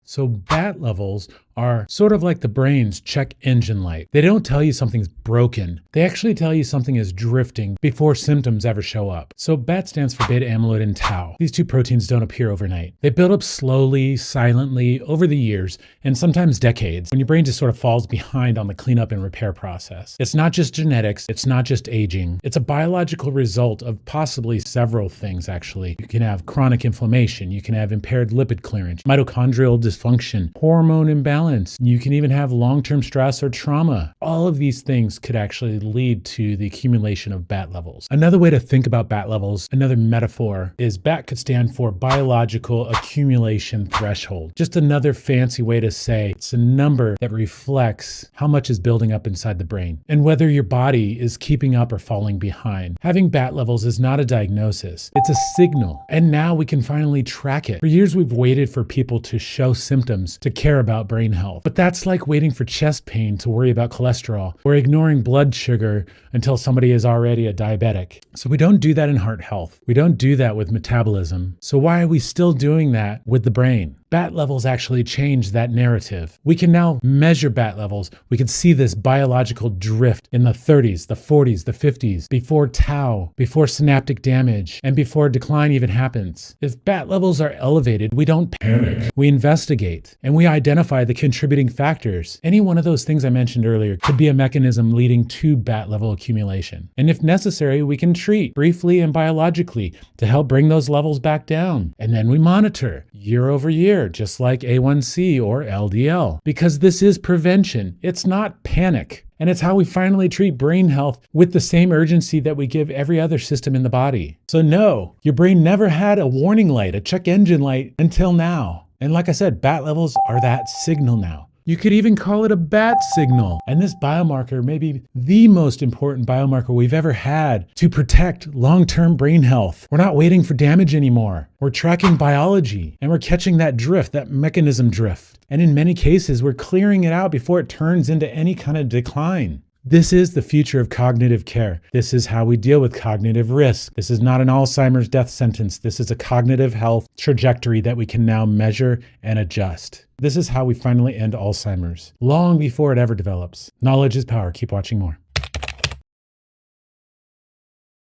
So BAT levels are sort of like the brain's check engine light. They don't tell you something's broken. They actually tell you something is drifting before symptoms ever show up. So BAT stands for beta amyloid and tau. These two proteins don't appear overnight. They build up slowly, silently over the years and sometimes decades when your brain just sort of falls behind on the cleanup and repair process. It's not just genetics. It's not just aging. It's a biological result of possibly several things, actually. You can have chronic inflammation. You can have impaired lipid clearance, mitochondrial dysfunction, hormone imbalance. You can even have long-term stress or trauma. All of these things could actually lead to the accumulation of BAT levels. Another way to think about BAT levels, another metaphor, is BAT could stand for biological accumulation threshold. Just another fancy way to say it's a number that reflects how much is building up inside the brain and whether your body is keeping up or falling behind. Having BAT levels is not a diagnosis. It's a signal. And now we can finally track it. For years, we've waited for people to show symptoms to care about brain health. But that's like waiting for chest pain to worry about cholesterol or ignoring blood sugar until somebody is already a diabetic. So we don't do that in heart health. We don't do that with metabolism. So why are we still doing that with the brain? BAT levels actually change that narrative. We can now measure BAT levels. We can see this biological drift in the 30s, the 40s, the 50s, before tau, before synaptic damage, and before decline even happens. If BAT levels are elevated, we don't panic. We investigate, and we identify the contributing factors. Any one of those things I mentioned earlier could be a mechanism leading to BAT level accumulation. And if necessary, we can treat briefly and biologically to help bring those levels back down. And then we monitor year over year, just like A1C or LDL, because this is prevention. It's not panic. And it's how we finally treat brain health with the same urgency that we give every other system in the body. So no, your brain never had a warning light, a check engine light until now. And like I said, BAT levels are that signal now. You could even call it a BAT signal. And this biomarker may be the most important biomarker we've ever had to protect long-term brain health. We're not waiting for damage anymore. We're tracking biology and we're catching that drift, that mechanism drift. And in many cases, we're clearing it out before it turns into any kind of decline. This is the future of cognitive care. This is how we deal with cognitive risk. This is not an Alzheimer's death sentence. This is a cognitive health trajectory that we can now measure and adjust. This is how we finally end Alzheimer's, long before it ever develops. Knowledge is power. Keep watching more.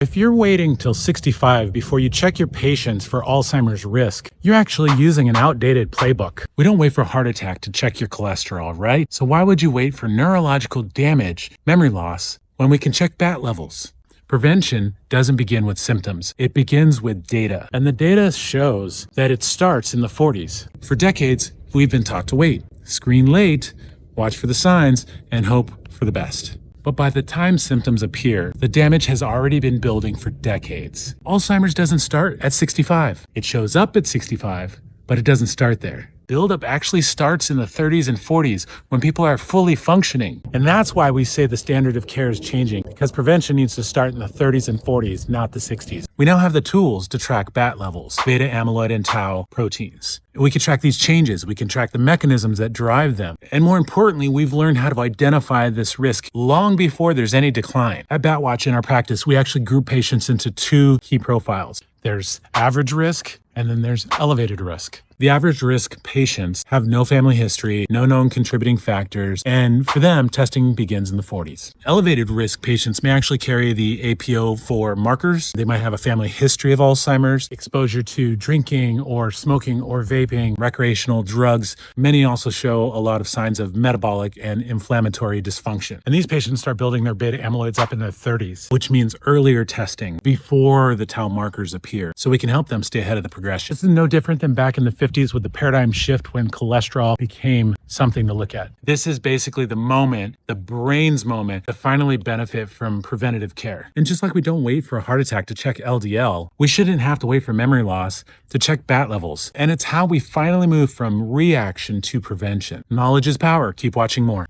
If you're waiting till 65 before you check your patients for Alzheimer's risk, you're actually using an outdated playbook. We don't wait for a heart attack to check your cholesterol, right? So why would you wait for neurological damage, memory loss, when we can check BAT levels? Prevention doesn't begin with symptoms. It begins with data. And the data shows that it starts in the 40s. For decades, we've been taught to wait, screen late, watch for the signs, and hope for the best. But by the time symptoms appear, the damage has already been building for decades. Alzheimer's doesn't start at 65. It shows up at 65, but it doesn't start there. Buildup actually starts in the 30s and 40s when people are fully functioning. And that's why we say the standard of care is changing, because prevention needs to start in the 30s and 40s, not the 60s. We now have the tools to track BAT levels, beta amyloid and tau proteins. We can track these changes. We can track the mechanisms that drive them. And more importantly, we've learned how to identify this risk long before there's any decline. At BATWatch in our practice, we actually group patients into two key profiles. There's average risk, and then there's elevated risk. The average risk patients have no family history, no known contributing factors, and for them, testing begins in the 40s. Elevated risk patients may actually carry the APO4 markers. They might have a family history of Alzheimer's, exposure to drinking or smoking or vaping, recreational drugs. Many also show a lot of signs of metabolic and inflammatory dysfunction. And these patients start building their beta amyloids up in their 30s, which means earlier testing before the tau markers appear, so we can help them stay ahead of the progression. This is no different than back in the 50s with the paradigm shift when cholesterol became something to look at. This is basically the moment, the brain's moment, to finally benefit from preventative care. And just like we don't wait for a heart attack to check LDL, we shouldn't have to wait for memory loss to check BAT levels. And it's how we finally move from reaction to prevention. Knowledge is power. Keep watching more.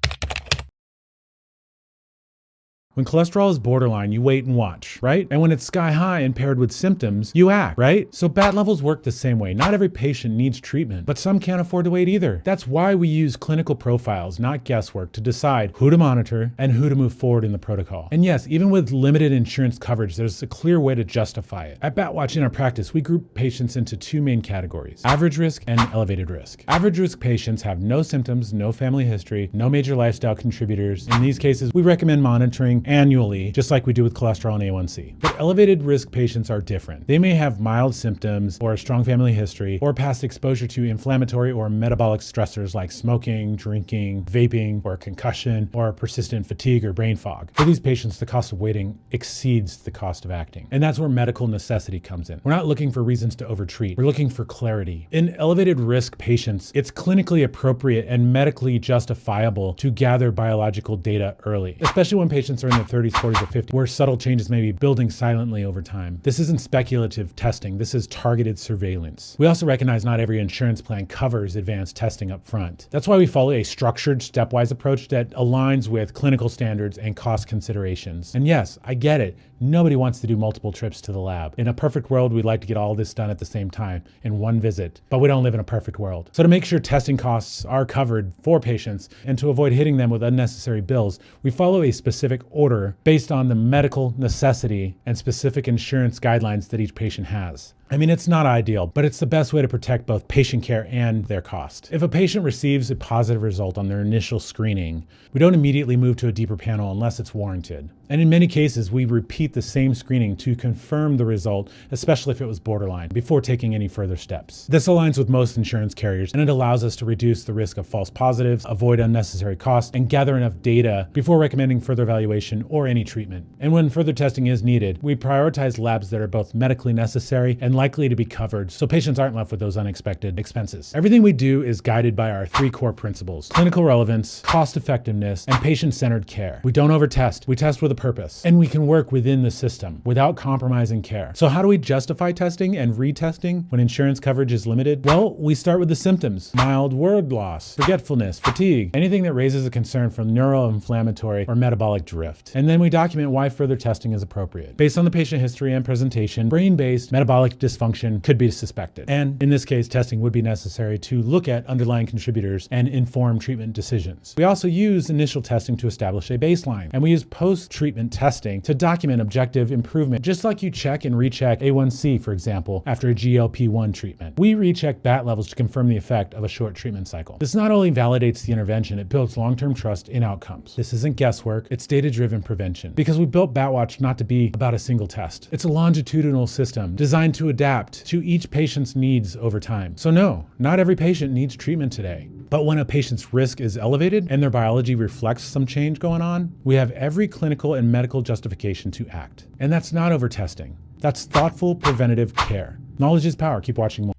When cholesterol is borderline, you wait and watch, right? And when it's sky high and paired with symptoms, you act, right? So BAT levels work the same way. Not every patient needs treatment, but some can't afford to wait either. That's why we use clinical profiles, not guesswork, to decide who to monitor and who to move forward in the protocol. And yes, even with limited insurance coverage, there's a clear way to justify it. At BATWatch in our practice, we group patients into two main categories: average risk and elevated risk. Average risk patients have no symptoms, no family history, no major lifestyle contributors. In these cases, we recommend monitoring annually, just like we do with cholesterol and A1C. But elevated risk patients are different. They may have mild symptoms or a strong family history or past exposure to inflammatory or metabolic stressors like smoking, drinking, vaping, or concussion, or persistent fatigue or brain fog. For these patients, the cost of waiting exceeds the cost of acting. And that's where medical necessity comes in. We're not looking for reasons to overtreat. We're looking for clarity. In elevated risk patients, it's clinically appropriate and medically justifiable to gather biological data early, especially when patients are in their 30s, 40s, or 50s, where subtle changes may be building silently over time. This isn't speculative testing. This is targeted surveillance. We also recognize not every insurance plan covers advanced testing up front. That's why we follow a structured, stepwise approach that aligns with clinical standards and cost considerations. And yes, I get it. Nobody wants to do multiple trips to the lab. In a perfect world, we'd like to get all this done at the same time in one visit, but we don't live in a perfect world. So to make sure testing costs are covered for patients and to avoid hitting them with unnecessary bills, we follow a specific order based on the medical necessity and specific insurance guidelines that each patient has. I mean, it's not ideal, but it's the best way to protect both patient care and their cost. If a patient receives a positive result on their initial screening, we don't immediately move to a deeper panel unless it's warranted. And in many cases, we repeat the same screening to confirm the result, especially if it was borderline, before taking any further steps. This aligns with most insurance carriers, and it allows us to reduce the risk of false positives, avoid unnecessary costs, and gather enough data before recommending further evaluation or any treatment. And when further testing is needed, we prioritize labs that are both medically necessary and likely to be covered, so patients aren't left with those unexpected expenses. Everything we do is guided by our three core principles: clinical relevance, cost effectiveness, and patient-centered care. We don't overtest, we test with a purpose, and we can work within the system without compromising care. So how do we justify testing and retesting when insurance coverage is limited? Well, we start with the symptoms: mild word loss, forgetfulness, fatigue, anything that raises a concern from neuroinflammatory or metabolic drift. And then we document why further testing is appropriate. Based on the patient history and presentation, brain-based metabolic dysfunction could be suspected. And in this case, testing would be necessary to look at underlying contributors and inform treatment decisions. We also use initial testing to establish a baseline, and we use post-treatment testing to document objective improvement, just like you check and recheck A1C, for example, after a GLP-1 treatment. We recheck BAT levels to confirm the effect of a short treatment cycle. This not only validates the intervention, it builds long-term trust in outcomes. This isn't guesswork, it's data-driven prevention. Because we built BATWatch not to be about a single test. It's a longitudinal system designed to adapt to each patient's needs over time. So no, not every patient needs treatment today. But when a patient's risk is elevated and their biology reflects some change going on, we have every clinical and medical justification to act. And that's not over-testing. That's thoughtful preventative care. Knowledge is power. Keep watching more.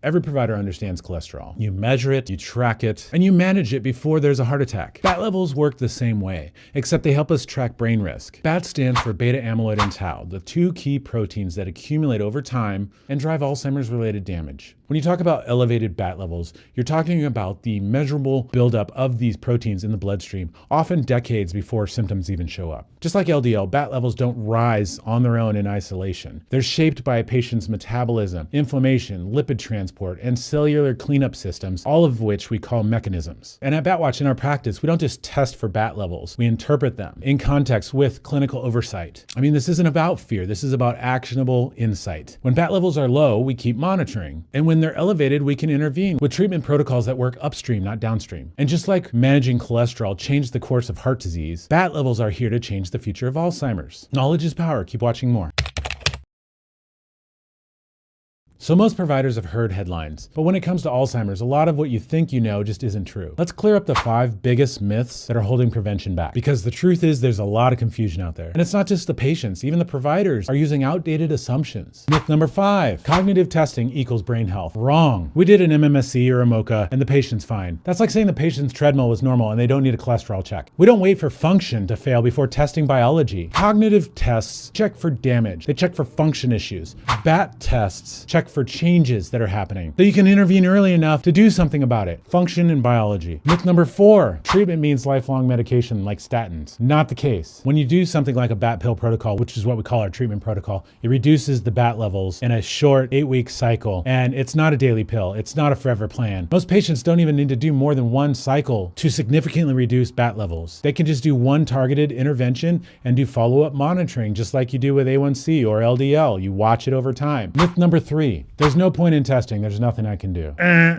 Every provider understands cholesterol. You measure it, you track it, and you manage it before there's a heart attack. BAT levels work the same way, except they help us track brain risk. BAT stands for beta amyloid and tau, the two key proteins that accumulate over time and drive Alzheimer's-related damage. When you talk about elevated BAT levels, you're talking about the measurable buildup of these proteins in the bloodstream, often decades before symptoms even show up. Just like LDL, BAT levels don't rise on their own in isolation. They're shaped by a patient's metabolism, inflammation, lipid transport, and cellular cleanup systems, all of which we call mechanisms. And at BATWatch in our practice, we don't just test for BAT levels, we interpret them in context with clinical oversight. I mean, this isn't about fear, this is about actionable insight. When BAT levels are low, we keep monitoring. And when they're elevated, we can intervene with treatment protocols that work upstream, not downstream. And just like managing cholesterol changed the course of heart disease, BAT levels are here to change the future of Alzheimer's. Knowledge is power. Keep watching more. So most providers have heard headlines, but when it comes to Alzheimer's, a lot of what you think you know just isn't true. Let's clear up the 5 biggest myths that are holding prevention back, because the truth is there's a lot of confusion out there. And it's not just the patients, even the providers are using outdated assumptions. Myth number 5, cognitive testing equals brain health. Wrong. We did an MMSE or a MOCA and the patient's fine. That's like saying the patient's treadmill was normal and they don't need a cholesterol check. We don't wait for function to fail before testing biology. Cognitive tests check for damage. They check for function issues. BAT tests check for changes that are happening, so you can intervene early enough to do something about it. Function in biology. Myth number 4, treatment means lifelong medication like statins. Not the case. When you do something like a BAT pill protocol, which is what we call our treatment protocol, it reduces the BAT levels in a short 8-week cycle, and it's not a daily pill. It's not a forever plan. Most patients don't even need to do more than one cycle to significantly reduce BAT levels. They can just do one targeted intervention and do follow-up monitoring, just like you do with A1C or LDL. You watch it over time. Myth number 3, there's no point in testing. There's nothing I can do.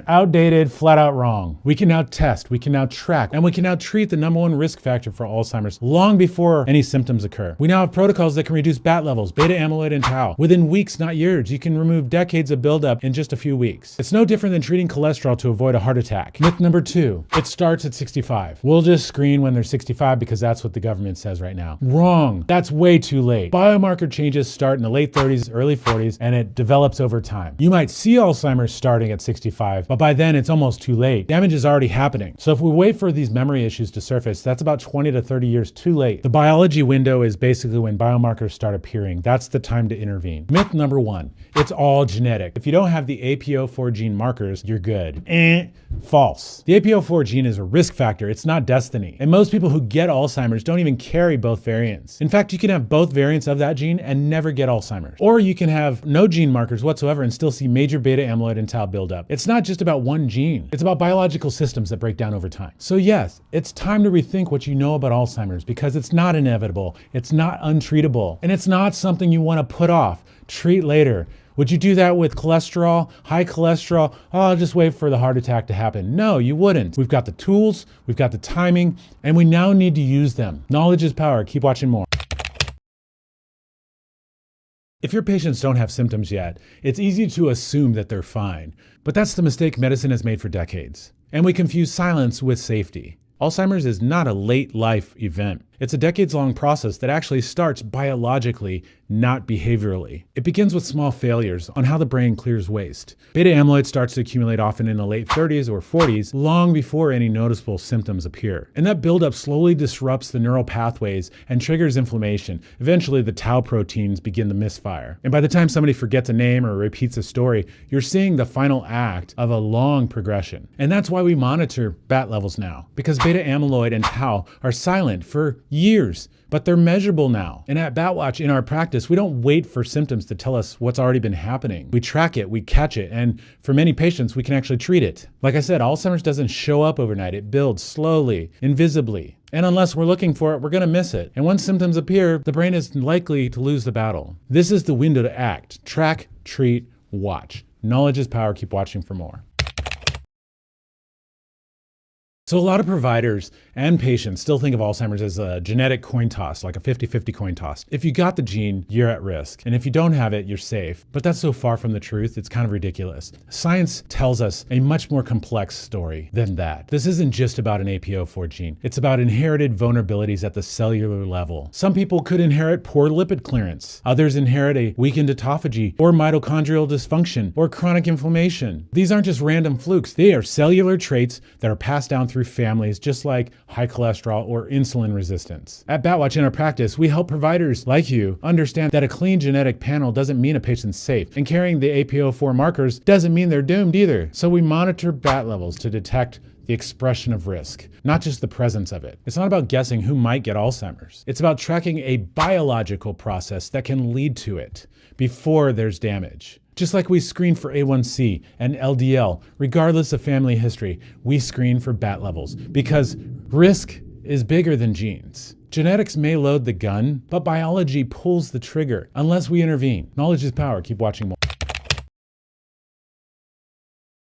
Outdated, flat out wrong. We can now test, we can now track, and we can now treat the number 1 risk factor for Alzheimer's long before any symptoms occur. We now have protocols that can reduce BAT levels, beta amyloid and tau. Within weeks, not years, you can remove decades of buildup in just a few weeks. It's no different than treating cholesterol to avoid a heart attack. Myth number 2, it starts at 65. We'll just screen when they're 65 because that's what the government says right now. Wrong. That's way too late. Biomarker changes start in the late 30s, early 40s, and it develops over time. You might see Alzheimer's starting at 65, but by then it's almost too late. Damage is already happening. So if we wait for these memory issues to surface, that's about 20 to 30 years too late. The biology window is basically when biomarkers start appearing. That's the time to intervene. Myth number 1, it's all genetic. If you don't have the APO4 gene markers, you're good. False. The APO4 gene is a risk factor. It's not destiny. And most people who get Alzheimer's don't even carry both variants. In fact, you can have both variants of that gene and never get Alzheimer's. Or you can have no gene markers whatsoever and still see major beta amyloid and tau buildup. It's not just about one gene. It's about biological systems that break down over time. So yes, it's time to rethink what you know about Alzheimer's because it's not inevitable. It's not untreatable. And it's not something you want to put off. Treat later. Would you do that with cholesterol, high cholesterol? Oh, I'll just wait for the heart attack to happen. No, you wouldn't. We've got the tools, we've got the timing, and we now need to use them. Knowledge is power. Keep watching more. If your patients don't have symptoms yet, it's easy to assume that they're fine. But that's the mistake medicine has made for decades. And we confuse silence with safety. Alzheimer's is not a late life event. It's a decades-long process that actually starts biologically, not behaviorally. It begins with small failures on how the brain clears waste. Beta amyloid starts to accumulate often in the late 30s or 40s, long before any noticeable symptoms appear. And that buildup slowly disrupts the neural pathways and triggers inflammation. Eventually, the tau proteins begin to misfire. And by the time somebody forgets a name or repeats a story, you're seeing the final act of a long progression. And that's why we monitor BAT levels now, because beta amyloid and tau are silent for years, but they're measurable now. And at BATWatch, in our practice, we don't wait for symptoms to tell us what's already been happening. We track it, we catch it, and for many patients, we can actually treat it. Like I said, Alzheimer's doesn't show up overnight. It builds slowly, invisibly. And unless we're looking for it, we're gonna miss it. And once symptoms appear, the brain is likely to lose the battle. This is the window to act. Track, treat, watch. Knowledge is power. Keep watching for more. So a lot of providers and patients still think of Alzheimer's as a genetic coin toss, like a 50-50 coin toss. If you got the gene, you're at risk. And if you don't have it, you're safe. But that's so far from the truth, it's kind of ridiculous. Science tells us a much more complex story than that. This isn't just about an APO4 gene. It's about inherited vulnerabilities at the cellular level. Some people could inherit poor lipid clearance. Others inherit a weakened autophagy or mitochondrial dysfunction or chronic inflammation. These aren't just random flukes. They are cellular traits that are passed down through families, just like high cholesterol or insulin resistance. At BATWatch, in our practice, we help providers like you understand that a clean genetic panel doesn't mean a patient's safe, and carrying the APO4 markers doesn't mean they're doomed either. So we monitor BAT levels to detect the expression of risk, not just the presence of it. It's not about guessing who might get Alzheimer's. It's about tracking a biological process that can lead to it before there's damage. Just like we screen for A1C and LDL, regardless of family history, we screen for BAT levels because risk is bigger than genes. Genetics may load the gun, but biology pulls the trigger unless we intervene. Knowledge is power. Keep watching more.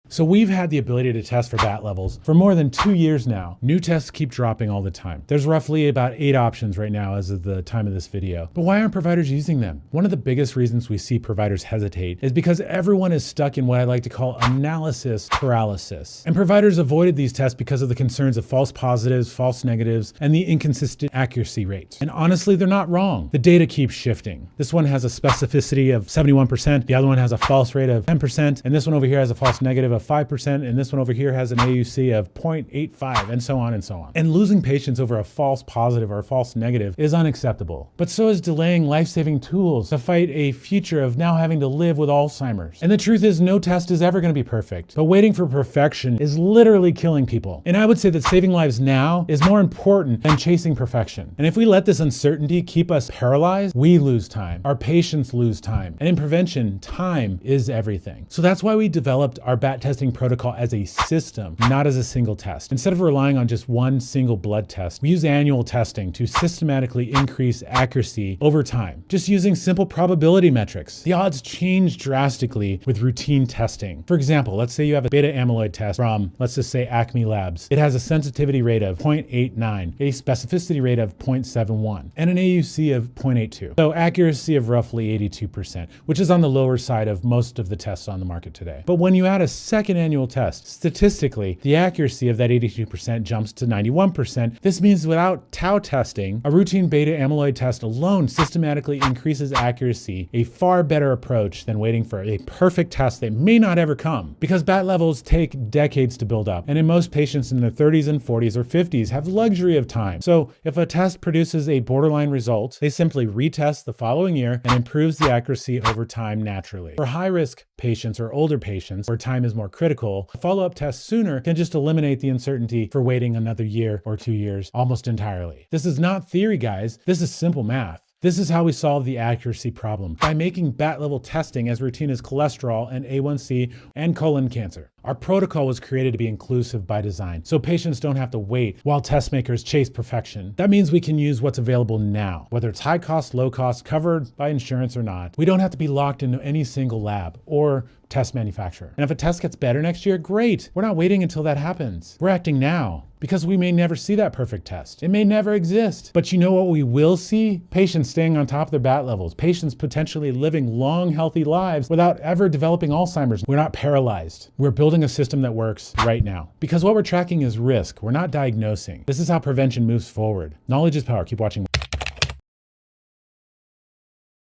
So we've had the ability to test for BAT levels for more than 2 years now. New tests keep dropping all the time. There's roughly about 8 options right now as of the time of this video. But why aren't providers using them? One of the biggest reasons we see providers hesitate is because everyone is stuck in what I like to call analysis paralysis. And providers avoided these tests because of the concerns of false positives, false negatives, and the inconsistent accuracy rates. And honestly, they're not wrong. The data keeps shifting. This one has a specificity of 71%, the other one has a false rate of 10%, and this one over here has a false negative a 5%, and this one over here has an AUC of 0.85, and so on and so on. And losing patients over a false positive or a false negative is unacceptable. But so is delaying life-saving tools to fight a future of now having to live with Alzheimer's. And the truth is, no test is ever going to be perfect, but waiting for perfection is literally killing people. And I would say that saving lives now is more important than chasing perfection. And if we let this uncertainty keep us paralyzed, we lose time. Our patients lose time. And in prevention, time is everything. So that's why we developed our BAT testing protocol as a system, not as a single test. Instead of relying on just one single blood test, we use annual testing to systematically increase accuracy over time, just using simple probability metrics. The odds change drastically with routine testing. For example, let's say you have a beta amyloid test from, let's just say, Acme Labs. It has a sensitivity rate of 0.89, a specificity rate of 0.71, and an AUC of 0.82. So accuracy of roughly 82%, which is on the lower side of most of the tests on the market today. But when you add a second annual test, statistically, the accuracy of that 82% jumps to 91%. This means without tau testing, a routine beta amyloid test alone systematically increases accuracy, a far better approach than waiting for a perfect test that may not ever come, because BAT levels take decades to build up, and in most patients in their 30s and 40s or 50s have luxury of time. So if a test produces a borderline result, they simply retest the following year and improves the accuracy over time naturally. For high-risk patients or older patients where time is more critical, a follow-up test sooner can just eliminate the uncertainty for waiting another year or 2 years almost entirely. This is not theory, guys. This is simple math. This is how we solve the accuracy problem, by making BAT level testing as routine as cholesterol and A1C and colon cancer. Our protocol was created to be inclusive by design, so patients don't have to wait while test makers chase perfection. That means we can use what's available now, whether it's high cost, low cost, covered by insurance or not. We don't have to be locked into any single lab or test manufacturer. And if a test gets better next year, great. We're not waiting until that happens. We're acting now, because we may never see that perfect test. It may never exist. But you know what we will see? Patients staying on top of their BAT levels, patients potentially living long, healthy lives without ever developing Alzheimer's. We're not paralyzed. We're building a system that works right now. Because what we're tracking is risk. We're not diagnosing. This is how prevention moves forward. Knowledge is power. Keep watching.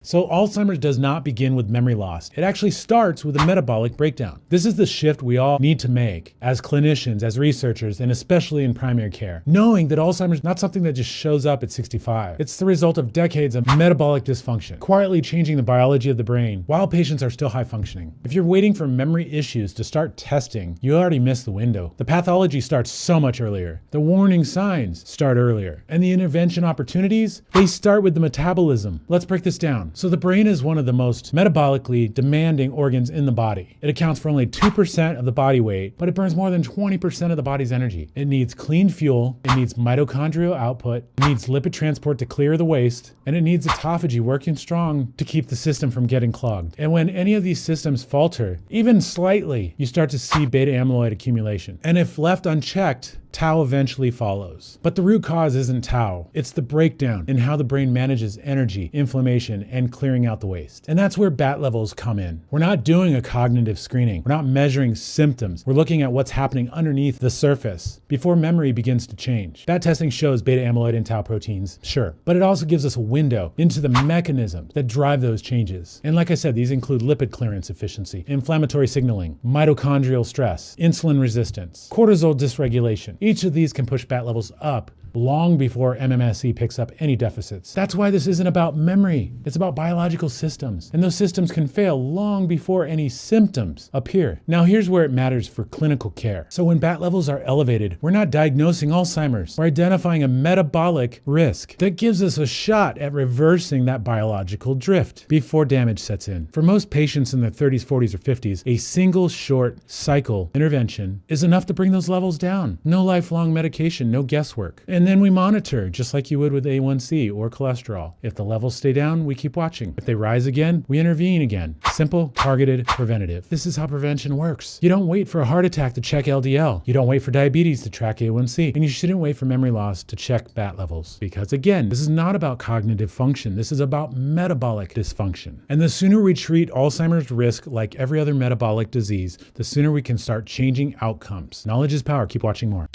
So Alzheimer's does not begin with memory loss. It actually starts with a metabolic breakdown. This is the shift we all need to make as clinicians, as researchers, and especially in primary care, knowing that Alzheimer's is not something that just shows up at 65. It's the result of decades of metabolic dysfunction, quietly changing the biology of the brain while patients are still high functioning. If you're waiting for memory issues to start testing, you already missed the window. The pathology starts so much earlier. The warning signs start earlier. And the intervention opportunities, they start with the metabolism. Let's break this down. So the brain is one of the most metabolically demanding organs in the body. It accounts for only 2% of the body weight, but it burns more than 20% of the body's energy. It needs clean fuel, it needs mitochondrial output, it needs lipid transport to clear the waste, and it needs autophagy working strong to keep the system from getting clogged. And when any of these systems falter, even slightly, you start to see beta amyloid accumulation. And if left unchecked, tau eventually follows. But the root cause isn't tau. It's the breakdown in how the brain manages energy, inflammation, and clearing out the waste. And that's where BAT levels come in. We're not doing a cognitive screening. We're not measuring symptoms. We're looking at what's happening underneath the surface before memory begins to change. BAT testing shows beta amyloid and tau proteins, sure, but it also gives us a window into the mechanisms that drive those changes. And like I said, these include lipid clearance efficiency, inflammatory signaling, mitochondrial stress, insulin resistance, cortisol dysregulation. Each of these can push BAT levels up long before MMSE picks up any deficits. That's why this isn't about memory. It's about biological systems. And those systems can fail long before any symptoms appear. Now here's where it matters for clinical care. So when BAT levels are elevated, we're not diagnosing Alzheimer's. We're identifying a metabolic risk that gives us a shot at reversing that biological drift before damage sets in. For most patients in their 30s, 40s, or 50s, a single short cycle intervention is enough to bring those levels down. No lifelong medication, no guesswork. And then we monitor, just like you would with A1C or cholesterol. If the levels stay down, we keep watching. If they rise again, we intervene again. Simple, targeted, preventative. This is how prevention works. You don't wait for a heart attack to check LDL. You don't wait for diabetes to track A1C. And you shouldn't wait for memory loss to check BAT levels. Because again, this is not about cognitive function. This is about metabolic dysfunction. And the sooner we treat Alzheimer's risk like every other metabolic disease, the sooner we can start changing outcomes. Knowledge is power. Keep watching more.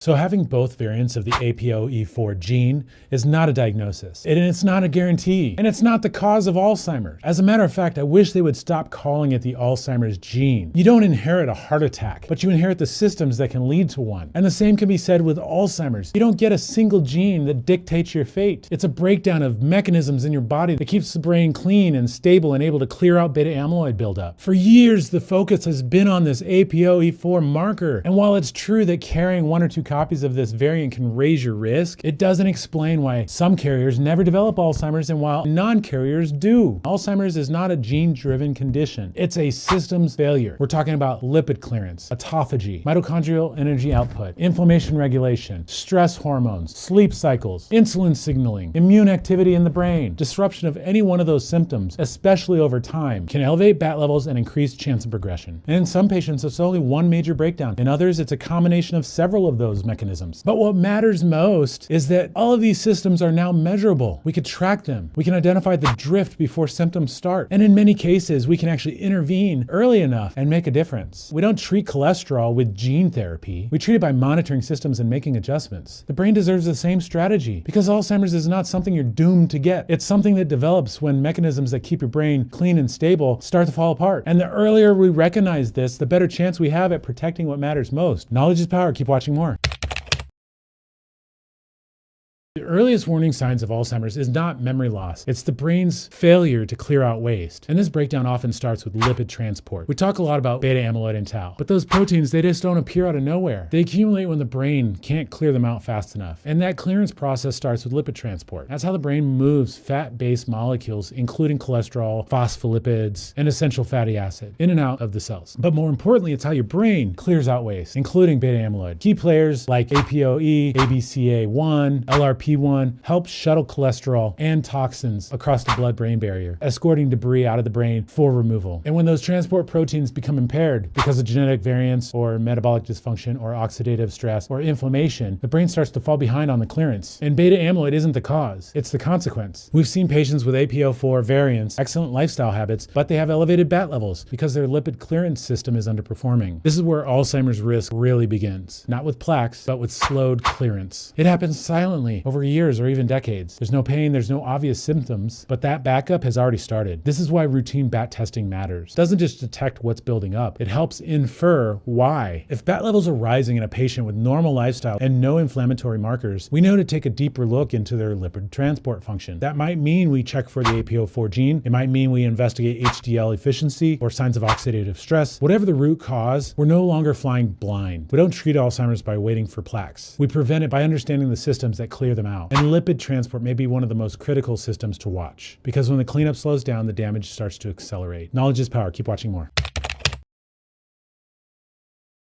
So having both variants of the APOE4 gene is not a diagnosis, and it's not a guarantee, and it's not the cause of Alzheimer's. As a matter of fact, I wish they would stop calling it the Alzheimer's gene. You don't inherit a heart attack, but you inherit the systems that can lead to one. And the same can be said with Alzheimer's. You don't get a single gene that dictates your fate. It's a breakdown of mechanisms in your body that keeps the brain clean and stable and able to clear out beta amyloid buildup. For years, the focus has been on this APOE4 marker. And while it's true that carrying 1 or 2 copies of this variant can raise your risk, it doesn't explain why some carriers never develop Alzheimer's and while non-carriers do. Alzheimer's is not a gene-driven condition. It's a systems failure. We're talking about lipid clearance, autophagy, mitochondrial energy output, inflammation regulation, stress hormones, sleep cycles, insulin signaling, immune activity in the brain. Disruption of any one of those symptoms, especially over time, can elevate BAT levels and increase chance of progression. And in some patients, it's only one major breakdown. In others, it's a combination of several of those mechanisms. But what matters most is that all of these systems are now measurable. We could track them. We can identify the drift before symptoms start. And in many cases, we can actually intervene early enough and make a difference. We don't treat cholesterol with gene therapy. We treat it by monitoring systems and making adjustments. The brain deserves the same strategy because Alzheimer's is not something you're doomed to get. It's something that develops when mechanisms that keep your brain clean and stable start to fall apart. And the earlier we recognize this, the better chance we have at protecting what matters most. Knowledge is power. Keep watching more. The earliest warning signs of Alzheimer's is not memory loss. It's the brain's failure to clear out waste. And this breakdown often starts with lipid transport. We talk a lot about beta amyloid and tau, but those proteins, they just don't appear out of nowhere. They accumulate when the brain can't clear them out fast enough. And that clearance process starts with lipid transport. That's how the brain moves fat-based molecules, including cholesterol, phospholipids, and essential fatty acid, in and out of the cells. But more importantly, it's how your brain clears out waste, including beta amyloid. Key players like APOE, ABCA1, LRP1 helps shuttle cholesterol and toxins across the blood-brain barrier, escorting debris out of the brain for removal. And when those transport proteins become impaired because of genetic variants or metabolic dysfunction or oxidative stress or inflammation, the brain starts to fall behind on the clearance. And beta amyloid isn't the cause, it's the consequence. We've seen patients with APO4 variants, excellent lifestyle habits, but they have elevated BAT levels because their lipid clearance system is underperforming. This is where Alzheimer's risk really begins, not with plaques, but with slowed clearance. It happens silently over years or even decades. There's no pain, there's no obvious symptoms, but that backup has already started. This is why routine BAT testing matters. It doesn't just detect what's building up, it helps infer why. If BAT levels are rising in a patient with normal lifestyle and no inflammatory markers, we know to take a deeper look into their lipid transport function. That might mean we check for the APO4 gene. It might mean we investigate HDL efficiency or signs of oxidative stress. Whatever the root cause, we're no longer flying blind. We don't treat Alzheimer's by waiting for plaques. We prevent it by understanding the systems that clear them out. And lipid transport may be one of the most critical systems to watch, because when the cleanup slows down, the damage starts to accelerate. Knowledge is power. Keep watching more.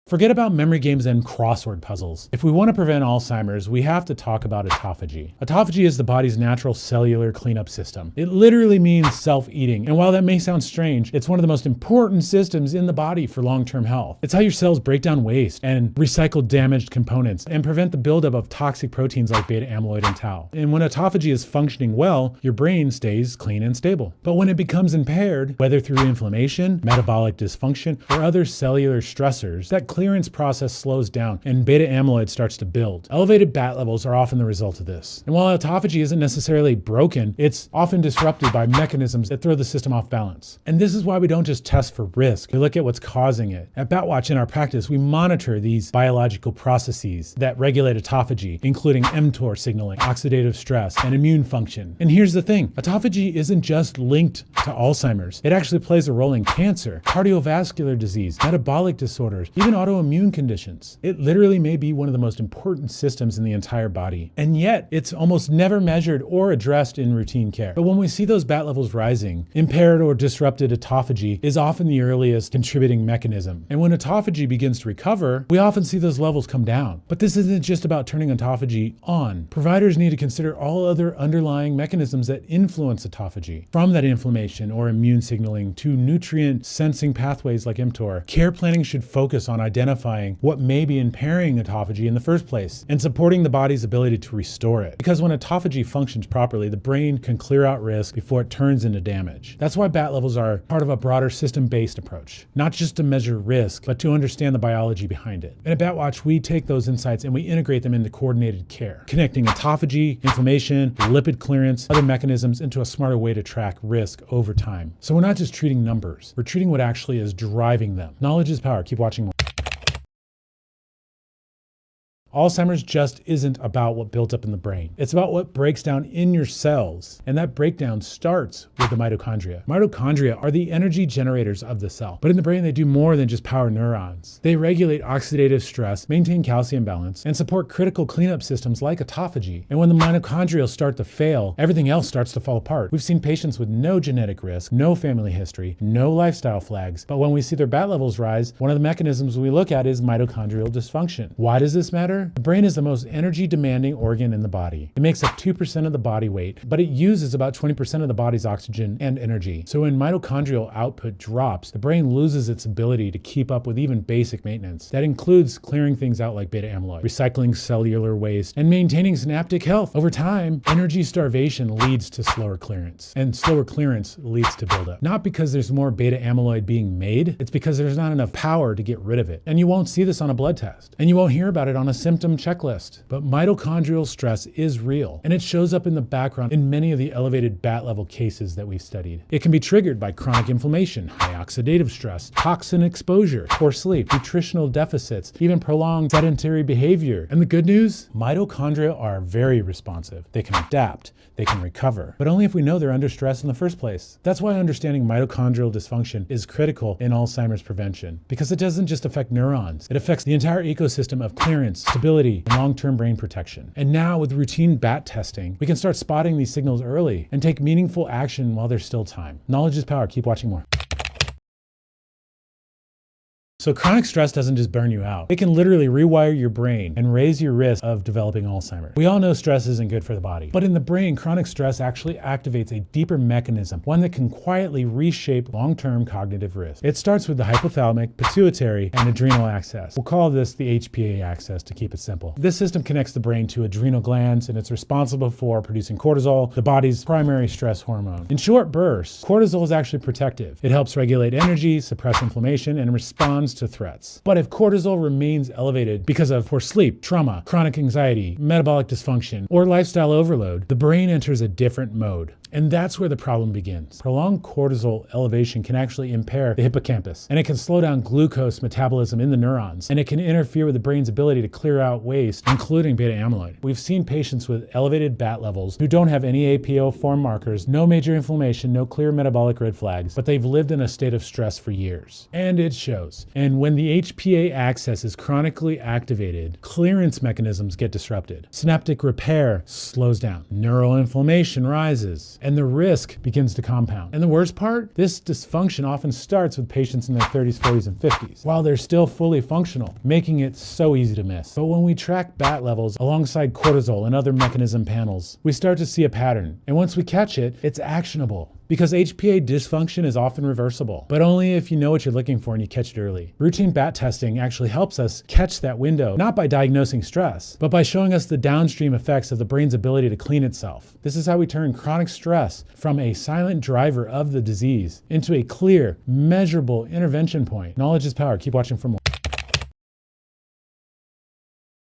Forget about memory games and crossword puzzles. If we want to prevent Alzheimer's, we have to talk about autophagy. Autophagy is the body's natural cellular cleanup system. It literally means self-eating. And while that may sound strange, it's one of the most important systems in the body for long-term health. It's how your cells break down waste and recycle damaged components and prevent the buildup of toxic proteins like beta amyloid and tau. And when autophagy is functioning well, your brain stays clean and stable. But when it becomes impaired, whether through inflammation, metabolic dysfunction, or other cellular stressors, that clearance process slows down and beta amyloid starts to build. Elevated BAT levels are often the result of this. And while autophagy isn't necessarily broken, it's often disrupted by mechanisms that throw the system off balance. And this is why we don't just test for risk. We look at what's causing it. At BATWatch in our practice, we monitor these biological processes that regulate autophagy, including mTOR signaling, oxidative stress, and immune function. And here's the thing, autophagy isn't just linked to Alzheimer's. It actually plays a role in cancer, cardiovascular disease, metabolic disorders, even autoimmune conditions. It literally may be one of the most important systems in the entire body. And yet, it's almost never measured or addressed in routine care. But when we see those BAT levels rising, impaired or disrupted autophagy is often the earliest contributing mechanism. And when autophagy begins to recover, we often see those levels come down. But this isn't just about turning autophagy on. Providers need to consider all other underlying mechanisms that influence autophagy, from that inflammation or immune signaling to nutrient sensing pathways like mTOR. Care planning should focus on identifying identifying what may be impairing autophagy in the first place and supporting the body's ability to restore it. Because when autophagy functions properly, the brain can clear out risk before it turns into damage. That's why BAT levels are part of a broader system-based approach, not just to measure risk, but to understand the biology behind it. And at BATWatch, we take those insights and we integrate them into coordinated care, connecting autophagy, inflammation, lipid clearance, other mechanisms into a smarter way to track risk over time. So we're not just treating numbers, we're treating what actually is driving them. Knowledge is power. Keep watching more. Alzheimer's just isn't about what builds up in the brain. It's about what breaks down in your cells. And that breakdown starts with the mitochondria. Mitochondria are the energy generators of the cell. But in the brain, they do more than just power neurons. They regulate oxidative stress, maintain calcium balance, and support critical cleanup systems like autophagy. And when the mitochondria start to fail, everything else starts to fall apart. We've seen patients with no genetic risk, no family history, no lifestyle flags. But when we see their BAT levels rise, one of the mechanisms we look at is mitochondrial dysfunction. Why does this matter? The brain is the most energy demanding organ in the body. It makes up 2% of the body weight, but it uses about 20% of the body's oxygen and energy. So when mitochondrial output drops, the brain loses its ability to keep up with even basic maintenance. That includes clearing things out like beta amyloid, recycling cellular waste, and maintaining synaptic health. Over time, energy starvation leads to slower clearance, and slower clearance leads to buildup. Not because there's more beta amyloid being made, it's because there's not enough power to get rid of it. And you won't see this on a blood test, and you won't hear about it on a symptom checklist. But mitochondrial stress is real, and it shows up in the background in many of the elevated BAT level cases that we've studied. It can be triggered by chronic inflammation, high oxidative stress, toxin exposure, poor sleep, nutritional deficits, even prolonged sedentary behavior. And the good news? Mitochondria are very responsive. They can adapt, they can recover, but only if we know they're under stress in the first place. That's why understanding mitochondrial dysfunction is critical in Alzheimer's prevention, because it doesn't just affect neurons, it affects the entire ecosystem of clearance, stability, and long-term brain protection. And now with routine BAT testing, we can start spotting these signals early and take meaningful action while there's still time. Knowledge is power. Keep watching more. So chronic stress doesn't just burn you out. It can literally rewire your brain and raise your risk of developing Alzheimer's. We all know stress isn't good for the body, but in the brain, chronic stress actually activates a deeper mechanism, one that can quietly reshape long-term cognitive risk. It starts with the hypothalamic, pituitary, and adrenal axis. We'll call this the HPA axis to keep it simple. This system connects the brain to adrenal glands, and it's responsible for producing cortisol, the body's primary stress hormone. In short bursts, cortisol is actually protective. It helps regulate energy, suppress inflammation, and responds to threats. But if cortisol remains elevated because of poor sleep, trauma, chronic anxiety, metabolic dysfunction, or lifestyle overload, the brain enters a different mode. And that's where the problem begins. Prolonged cortisol elevation can actually impair the hippocampus, and it can slow down glucose metabolism in the neurons, and it can interfere with the brain's ability to clear out waste, including beta amyloid. We've seen patients with elevated BAT levels who don't have any APO-form markers, no major inflammation, no clear metabolic red flags, but they've lived in a state of stress for years. And it shows. And when the HPA axis is chronically activated, clearance mechanisms get disrupted. Synaptic repair slows down. Neuroinflammation rises. And the risk begins to compound. And the worst part, this dysfunction often starts with patients in their 30s, 40s, and 50s, while they're still fully functional, making it so easy to miss. But when we track BAT levels alongside cortisol and other mechanism panels, we start to see a pattern. And once we catch it, it's actionable. Because HPA dysfunction is often reversible, but only if you know what you're looking for and you catch it early. Routine BAT testing actually helps us catch that window, not by diagnosing stress, but by showing us the downstream effects of the brain's ability to clean itself. This is how we turn chronic stress from a silent driver of the disease into a clear, measurable intervention point. Knowledge is power. Keep watching for more.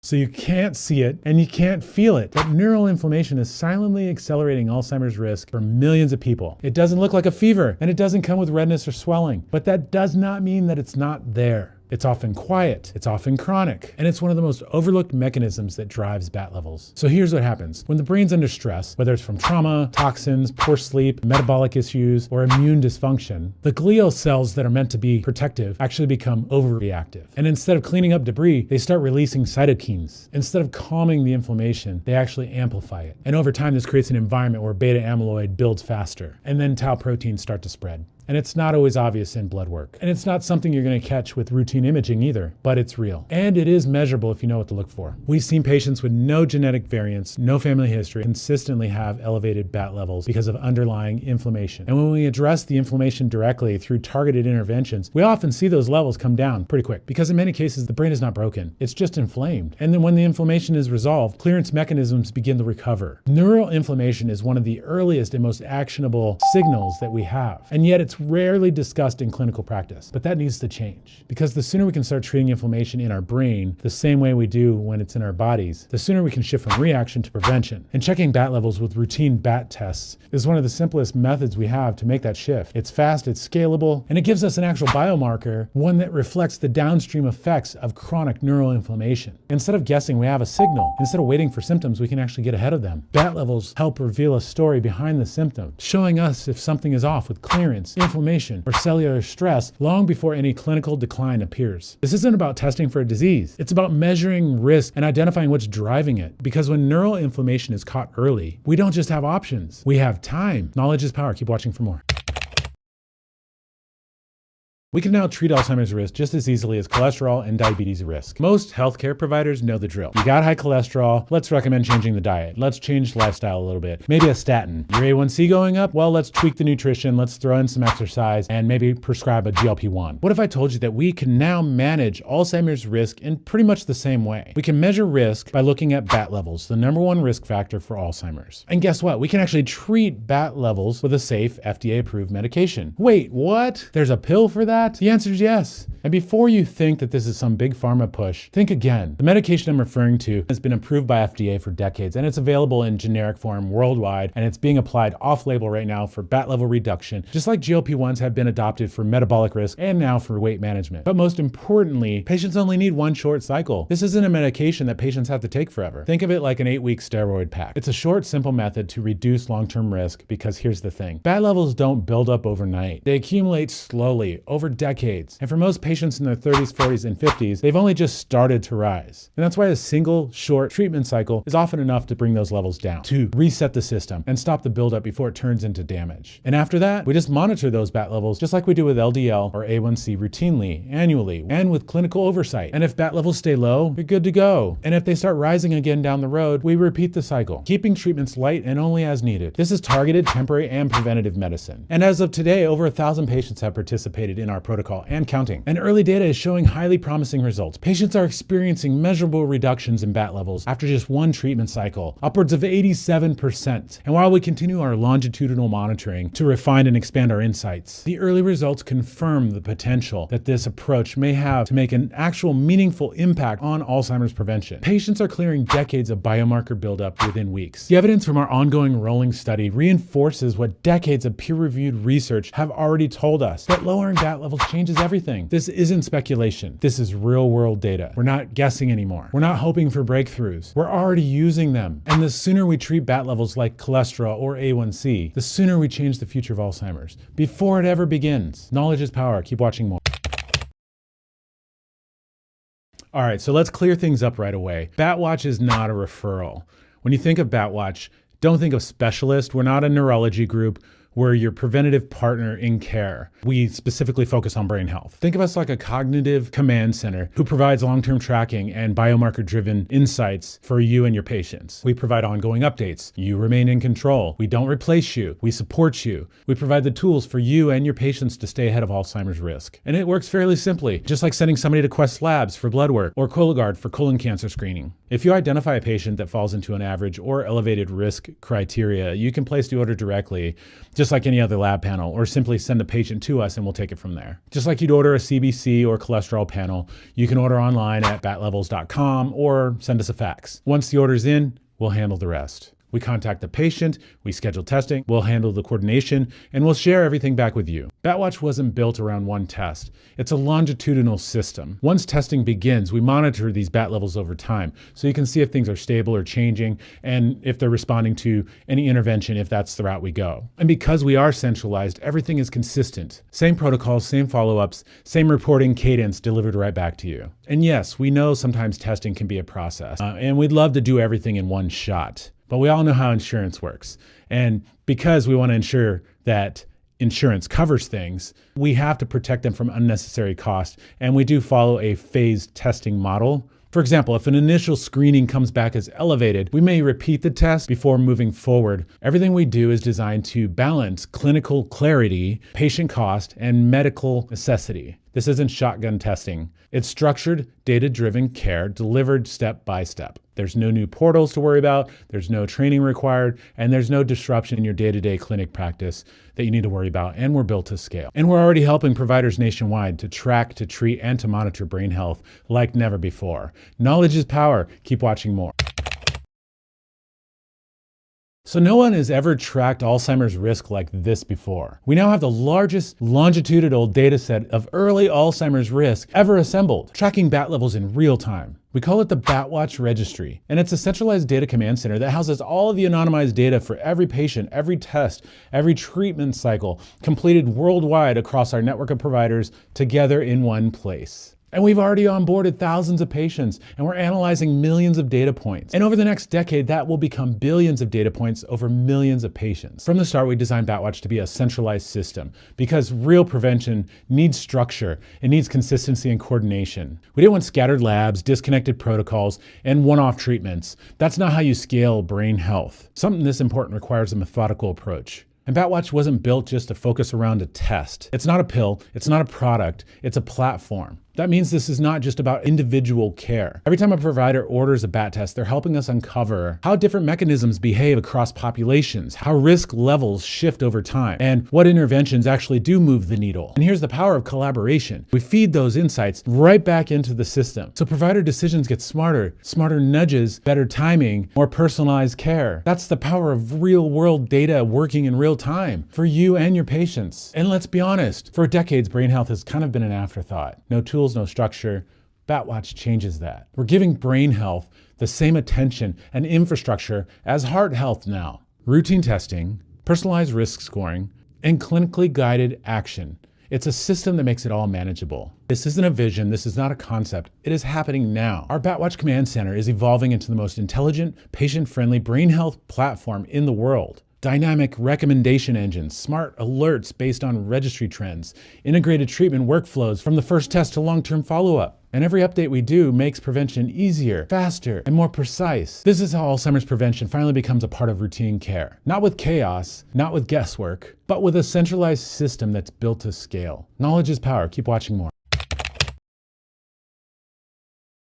So you can't see it and you can't feel it, but neural inflammation is silently accelerating Alzheimer's risk for millions of people. It doesn't look like a fever and it doesn't come with redness or swelling, but that does not mean that it's not there. It's often quiet, it's often chronic, and it's one of the most overlooked mechanisms that drives BAT levels. So here's what happens. When the brain's under stress, whether it's from trauma, toxins, poor sleep, metabolic issues, or immune dysfunction, the glial cells that are meant to be protective actually become overreactive. And instead of cleaning up debris, they start releasing cytokines. Instead of calming the inflammation, they actually amplify it. And over time, this creates an environment where beta amyloid builds faster, and then tau proteins start to spread. And it's not always obvious in blood work. And it's not something you're going to catch with routine imaging either, but it's real. And it is measurable if you know what to look for. We've seen patients with no genetic variants, no family history, consistently have elevated BAT levels because of underlying inflammation. And when we address the inflammation directly through targeted interventions, we often see those levels come down pretty quick because in many cases, the brain is not broken. It's just inflamed. And then when the inflammation is resolved, clearance mechanisms begin to recover. Neural inflammation is one of the earliest and most actionable signals that we have. And yet it's rarely discussed in clinical practice. But that needs to change because the sooner we can start treating inflammation in our brain the same way we do when it's in our bodies, the sooner we can shift from reaction to prevention. And checking BAT levels with routine BAT tests is one of the simplest methods we have to make that shift. It's fast, it's scalable, and it gives us an actual biomarker, one that reflects the downstream effects of chronic neuroinflammation. Instead of guessing, we have a signal. Instead of waiting for symptoms, we can actually get ahead of them. BAT levels help reveal a story behind the symptom, showing us if something is off with clearance, inflammation, or cellular stress long before any clinical decline appears. This isn't about testing for a disease. It's about measuring risk and identifying what's driving it. Because when neural inflammation is caught early, we don't just have options. We have time. Knowledge is power. Keep watching for more. We can now treat Alzheimer's risk just as easily as cholesterol and diabetes risk. Most healthcare providers know the drill. You got high cholesterol, let's recommend changing the diet. Let's change the lifestyle a little bit. Maybe a statin. Your A1C going up? Well, let's tweak the nutrition, let's throw in some exercise, and maybe prescribe a GLP-1. What if I told you that we can now manage Alzheimer's risk in pretty much the same way? We can measure risk by looking at BAT levels, the #1 risk factor for Alzheimer's. And guess what? We can actually treat BAT levels with a safe FDA-approved medication. Wait, what? There's a pill for that? The answer is yes. And before you think that this is some big pharma push, think again. The medication I'm referring to has been approved by FDA for decades, and it's available in generic form worldwide, and it's being applied off-label right now for BAT level reduction, just like GLP-1s have been adopted for metabolic risk and now for weight management. But most importantly, patients only need one short cycle. This isn't a medication that patients have to take forever. Think of it like an 8-week steroid pack. It's a short, simple method to reduce long-term risk because here's the thing. BAT levels don't build up overnight. They accumulate slowly over decades. And for most patients in their 30s, 40s, and 50s, they've only just started to rise. And that's why a single short treatment cycle is often enough to bring those levels down, to reset the system and stop the buildup before it turns into damage. And after that, we just monitor those BAT levels just like we do with LDL or A1C routinely, annually, and with clinical oversight. And if BAT levels stay low, you're good to go. And if they start rising again down the road, we repeat the cycle, keeping treatments light and only as needed. This is targeted, temporary, and preventative medicine. And as of today, over 1,000 patients have participated in our protocol and counting. And early data is showing highly promising results. Patients are experiencing measurable reductions in BAT levels after just one treatment cycle, upwards of 87%. And while we continue our longitudinal monitoring to refine and expand our insights, the early results confirm the potential that this approach may have to make an actual meaningful impact on Alzheimer's prevention. Patients are clearing decades of biomarker buildup within weeks. The evidence from our ongoing rolling study reinforces what decades of peer-reviewed research have already told us, that lowering BAT levels changes everything. This isn't speculation. This is real-world data. We're not guessing anymore. We're not hoping for breakthroughs. We're already using them. And the sooner we treat BAT levels like cholesterol or A1C, the sooner we change the future of Alzheimer's, before it ever begins. Knowledge is power. Keep watching more. All right, so let's clear things up right away. BATWatch is not a referral. When you think of BATWatch, don't think of specialist. We're not a neurology group. We're your preventative partner in care. We specifically focus on brain health. Think of us like a cognitive command center who provides long-term tracking and biomarker-driven insights for you and your patients. We provide ongoing updates. You remain in control. We don't replace you. We support you. We provide the tools for you and your patients to stay ahead of Alzheimer's risk. And it works fairly simply, just like sending somebody to Quest Labs for blood work or Cologuard for colon cancer screening. If you identify a patient that falls into an average or elevated risk criteria, you can place the order directly, just like any other lab panel, or simply send the patient to us and we'll take it from there. Just like you'd order a CBC or cholesterol panel, you can order online at batlevels.com or send us a fax. Once the order's in, we'll handle the rest. We contact the patient, we schedule testing, we'll handle the coordination, and we'll share everything back with you. BATWatch wasn't built around one test. It's a longitudinal system. Once testing begins, we monitor these BAT levels over time, so you can see if things are stable or changing, and if they're responding to any intervention, if that's the route we go. And because we are centralized, everything is consistent. Same protocols, same follow-ups, same reporting cadence delivered right back to you. And yes, we know sometimes testing can be a process, and we'd love to do everything in one shot. But we all know how insurance works. And because we want to ensure that insurance covers things, we have to protect them from unnecessary cost. And we do follow a phased testing model. For example, if an initial screening comes back as elevated, we may repeat the test before moving forward. Everything we do is designed to balance clinical clarity, patient cost, and medical necessity. This isn't shotgun testing. It's structured, data-driven care delivered step by step. There's no new portals to worry about, there's no training required, and there's no disruption in your day-to-day clinic practice that you need to worry about, and we're built to scale. And we're already helping providers nationwide to track, to treat, and to monitor brain health like never before. Knowledge is power. Keep watching more. So no one has ever tracked Alzheimer's risk like this before. We now have the largest longitudinal data set of early Alzheimer's risk ever assembled, tracking BAT levels in real time. We call it the BATWatch registry, and it's a centralized data command center that houses all of the anonymized data for every patient, every test, every treatment cycle, completed worldwide across our network of providers together in one place. And we've already onboarded thousands of patients, and we're analyzing millions of data points. And over the next decade, that will become billions of data points over millions of patients. From the start, we designed BATWatch to be a centralized system because real prevention needs structure. It needs consistency and coordination. We didn't want scattered labs, disconnected protocols, and one-off treatments. That's not how you scale brain health. Something this important requires a methodical approach. And BATWatch wasn't built just to focus around a test. It's not a pill, it's not a product, it's a platform. That means this is not just about individual care. Every time a provider orders a BAT test, they're helping us uncover how different mechanisms behave across populations, how risk levels shift over time, and what interventions actually do move the needle. And here's the power of collaboration. We feed those insights right back into the system. So provider decisions get smarter nudges, better timing, more personalized care. That's the power of real-world data working in real time for you and your patients. And let's be honest, for decades, brain health has kind of been an afterthought. No tools, no structure. BATWatch changes that. We're giving brain health the same attention and infrastructure as heart health now. Routine testing, personalized risk scoring, and clinically guided action. It's a system that makes it all manageable. This isn't a vision, this is not a concept, it is happening now. Our BATWatch Command Center is evolving into the most intelligent, patient-friendly brain health platform in the world. Dynamic recommendation engines, smart alerts based on registry trends, integrated treatment workflows from the first test to long-term follow-up. And every update we do makes prevention easier, faster, and more precise. This is how Alzheimer's prevention finally becomes a part of routine care. Not with chaos, not with guesswork, but with a centralized system that's built to scale. Knowledge is power. Keep watching more.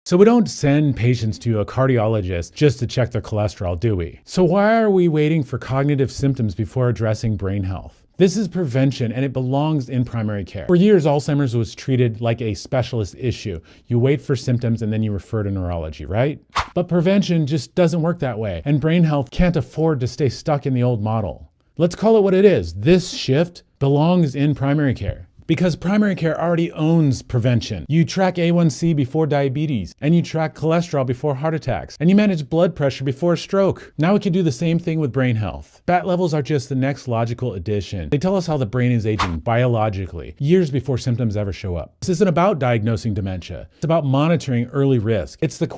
So we don't send patients to a cardiologist just to check their cholesterol, do we? So why are we waiting for cognitive symptoms before addressing brain health? This is prevention, and it belongs in primary care. For years, Alzheimer's was treated like a specialist issue. You wait for symptoms and then you refer to neurology, right? But prevention just doesn't work that way, and brain health can't afford to stay stuck in the old model. Let's call it what it is. This shift belongs in primary care. Because primary care already owns prevention. You track A1C before diabetes, and you track cholesterol before heart attacks, and you manage blood pressure before stroke. Now we can do the same thing with brain health. BAT levels are just the next logical addition. They tell us how the brain is aging biologically, years before symptoms ever show up. This isn't about diagnosing dementia. It's about monitoring early risk. It's the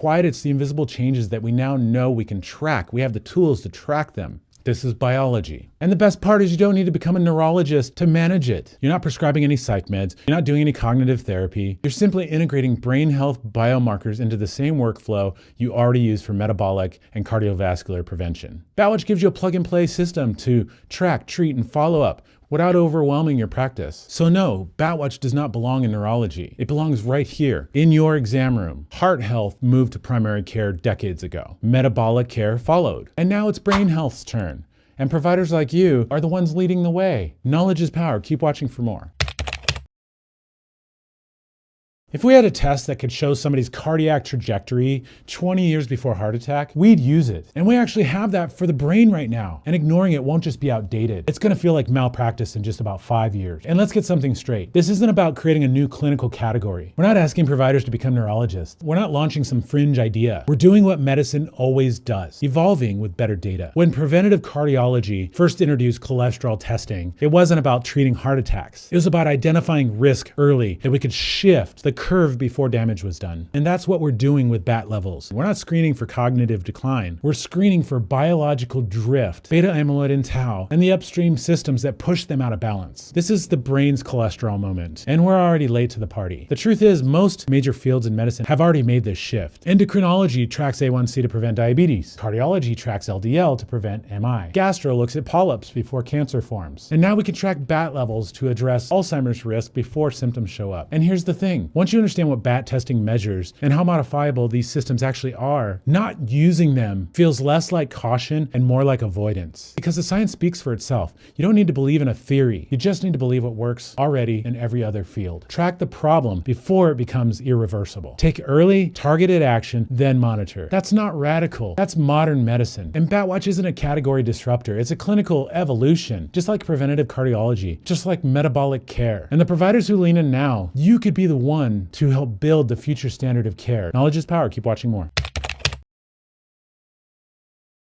invisible changes that we now know we can track. We have the tools to track them. This is biology. And the best part is you don't need to become a neurologist to manage it. You're not prescribing any psych meds. You're not doing any cognitive therapy. You're simply integrating brain health biomarkers into the same workflow you already use for metabolic and cardiovascular prevention. BATWatch gives you a plug-and-play system to track, treat, and follow up without overwhelming your practice. So no, BATWatch does not belong in neurology. It belongs right here, in your exam room. Heart health moved to primary care decades ago. Metabolic care followed. And now it's brain health's turn. And providers like you are the ones leading the way. Knowledge is power. Keep watching for more. If we had a test that could show somebody's cardiac trajectory 20 years before heart attack, we'd use it. And we actually have that for the brain right now. And ignoring it won't just be outdated. It's gonna feel like malpractice in just about 5 years. And let's get something straight. This isn't about creating a new clinical category. We're not asking providers to become neurologists. We're not launching some fringe idea. We're doing what medicine always does, evolving with better data. When preventative cardiology first introduced cholesterol testing, it wasn't about treating heart attacks. It was about identifying risk early, that we could shift the curve before damage was done. And that's what we're doing with BAT levels. We're not screening for cognitive decline. We're screening for biological drift, beta amyloid and tau, and the upstream systems that push them out of balance. This is the brain's cholesterol moment, and we're already late to the party. The truth is, most major fields in medicine have already made this shift. Endocrinology tracks A1C to prevent diabetes. Cardiology tracks LDL to prevent MI. Gastro looks at polyps before cancer forms. And now we can track BAT levels to address Alzheimer's risk before symptoms show up. And here's the thing. Once you understand what BAT testing measures and how modifiable these systems actually are, not using them feels less like caution and more like avoidance. Because the science speaks for itself. You don't need to believe in a theory. You just need to believe what works already in every other field. Track the problem before it becomes irreversible. Take early, targeted action, then monitor. That's not radical. That's modern medicine. And BATWatch isn't a category disruptor. It's a clinical evolution, just like preventative cardiology, just like metabolic care. And the providers who lean in now, you could be the one to help build the future standard of care. Knowledge is power. Keep watching more.